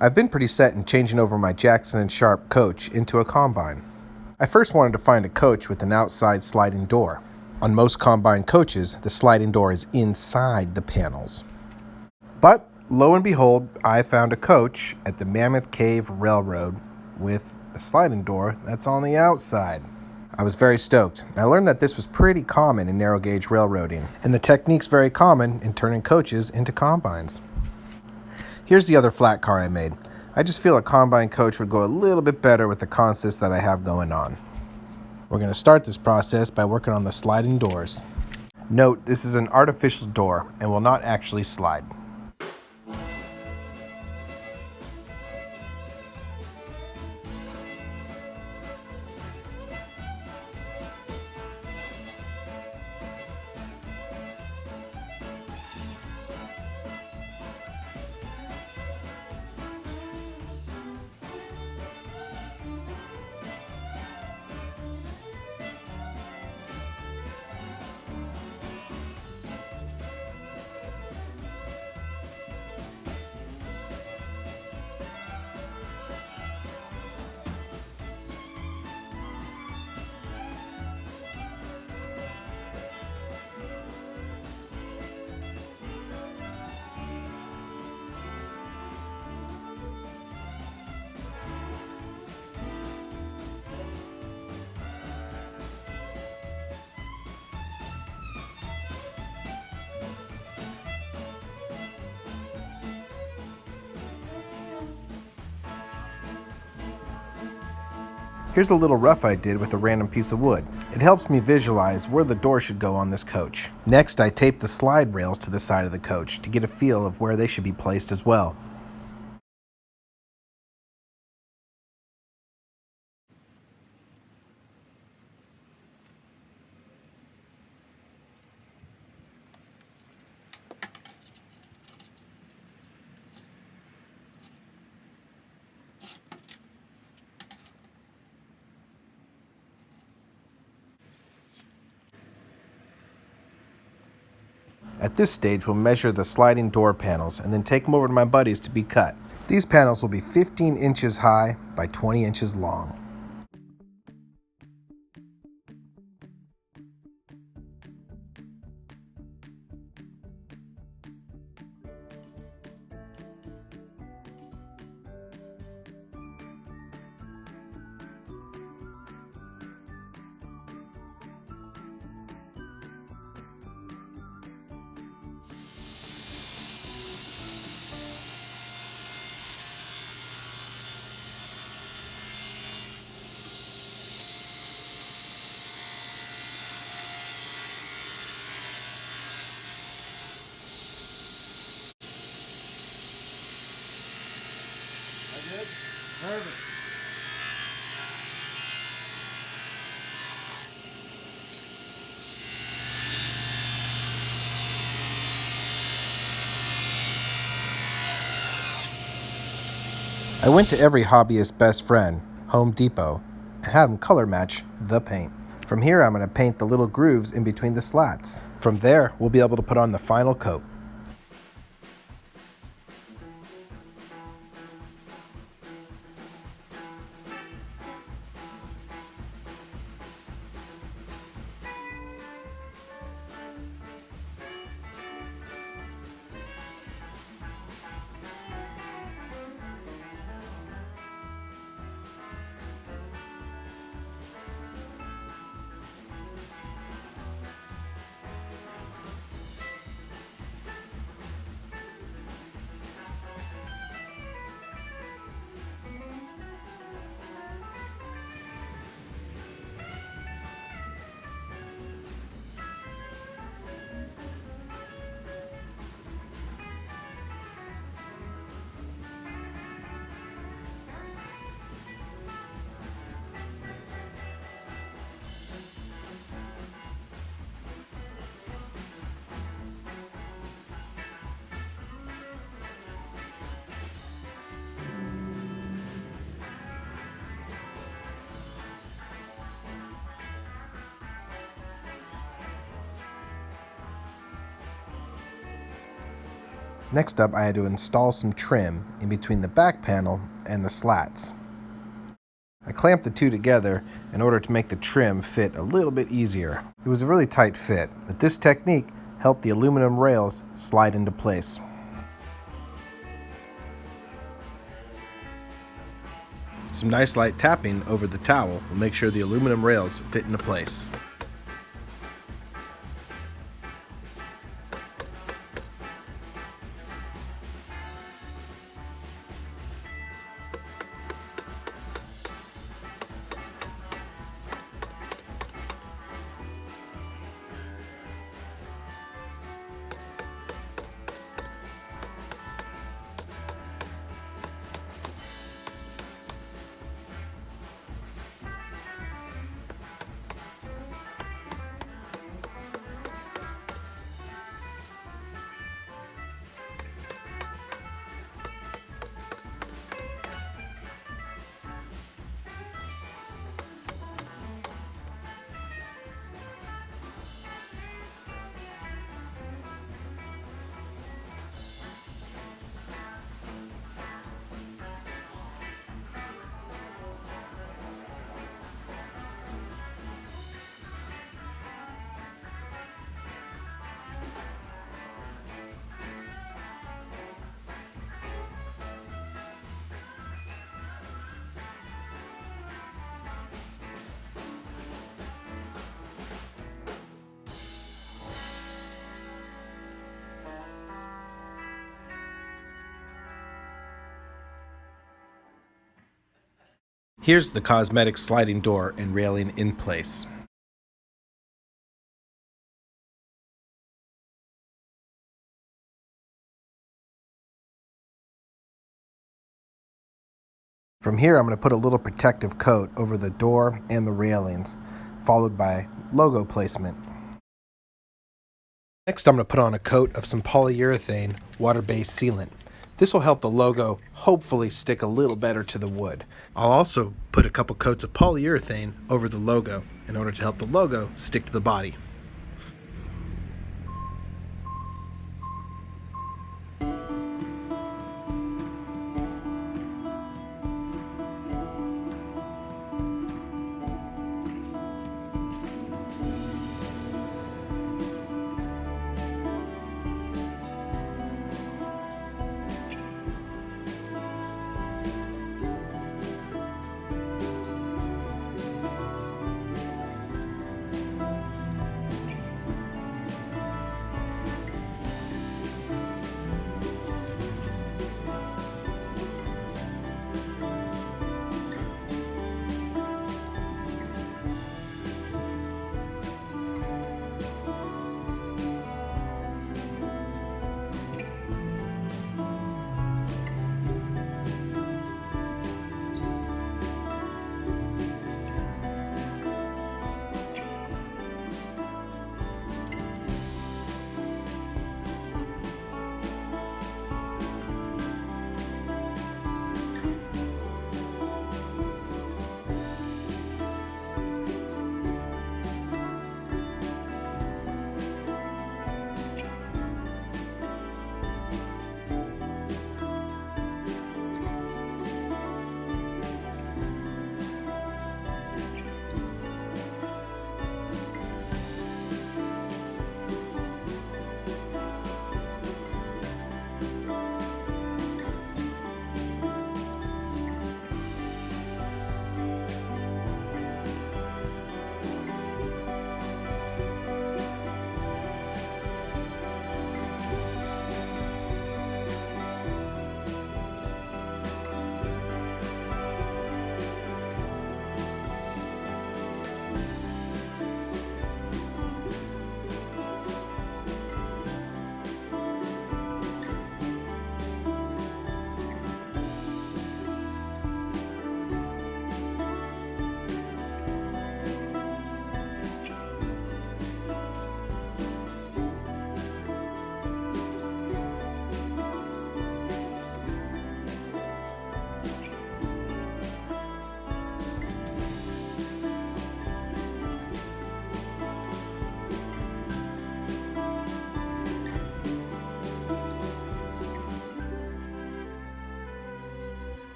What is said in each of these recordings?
I've been pretty set in changing over my Jackson & Sharp coach into a combine. I first wanted to find a coach with an outside sliding door. On most combine coaches, the sliding door is inside the panels. But, lo and behold, I found a coach at the Mammoth Cave Railroad with a sliding door that's on the outside. I was very stoked. I learned that this was pretty common in narrow gauge railroading, and the technique's very common in turning coaches into combines. Here's the other flat car I made. I just feel a combine coach would go a little bit better with the consist that I have going on. We're going to start this process by working on the sliding doors. Note, this is an artificial door and will not actually slide. Here's a little rough I did with a random piece of wood. It helps me visualize where the door should go on this coach. Next, I taped the slide rails to the side of the coach to get a feel of where they should be placed as well. At this stage, we'll measure the sliding door panels and then take them over to my buddies to be cut. These panels will be 15 inches high by 20 inches long. Perfect. I went to every hobbyist best friend, Home Depot, and had them color match the paint. From here, I'm going to paint the little grooves in between the slats. From there, we'll be able to put on the final coat. Next up, I had to install some trim in between the back panel and the slats. I clamped the two together in order to make the trim fit a little bit easier. It was a really tight fit, but this technique helped the aluminum rails slide into place. Some nice light tapping over the towel will make sure the aluminum rails fit into place. Here's the cosmetic sliding door and railing in place. From here, I'm going to put a little protective coat over the door and the railings, followed by logo placement. Next, I'm going to put on a coat of some polyurethane water-based sealant. This will help the logo hopefully stick a little better to the wood. I'll also put a couple coats of polyurethane over the logo in order to help the logo stick to the body.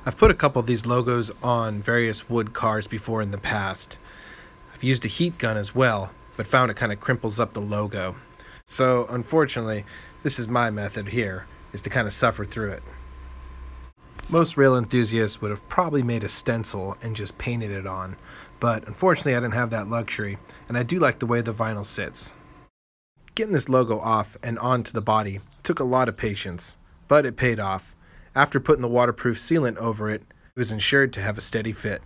I've put a couple of these logos on various wood cars before in the past. I've used a heat gun as well, but found it kind of crimples up the logo. So unfortunately, this is my method here, is to kind of suffer through it. Most rail enthusiasts would have probably made a stencil and just painted it on, but unfortunately I didn't have that luxury, and I do like the way the vinyl sits. Getting this logo off and onto the body took a lot of patience, but it paid off. After putting the waterproof sealant over it, it was ensured to have a steady fit.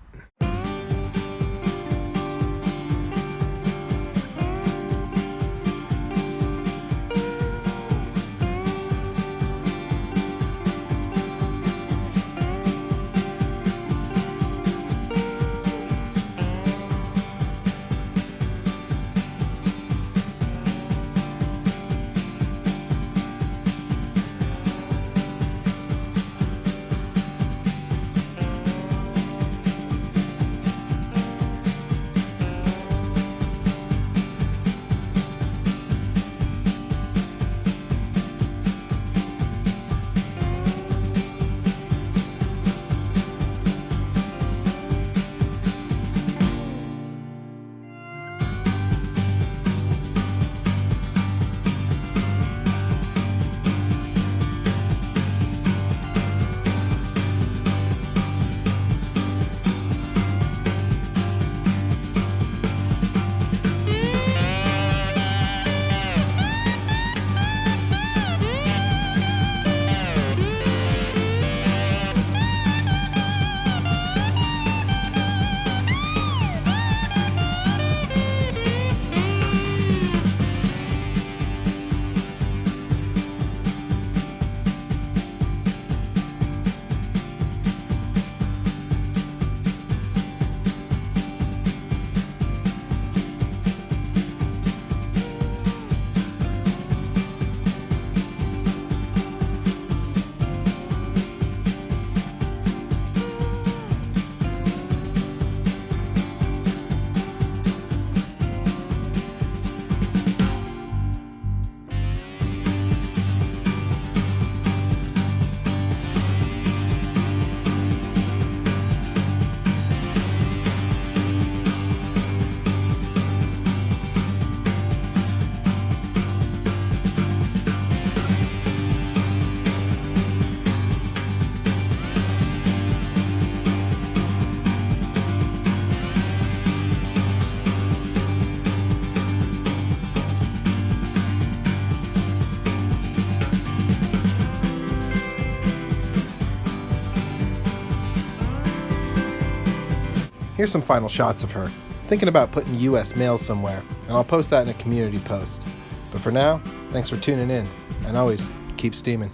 Here's some final shots of her. Thinking about putting US mail somewhere, and I'll post that in a community post. But for now, thanks for tuning in, and always keep steaming.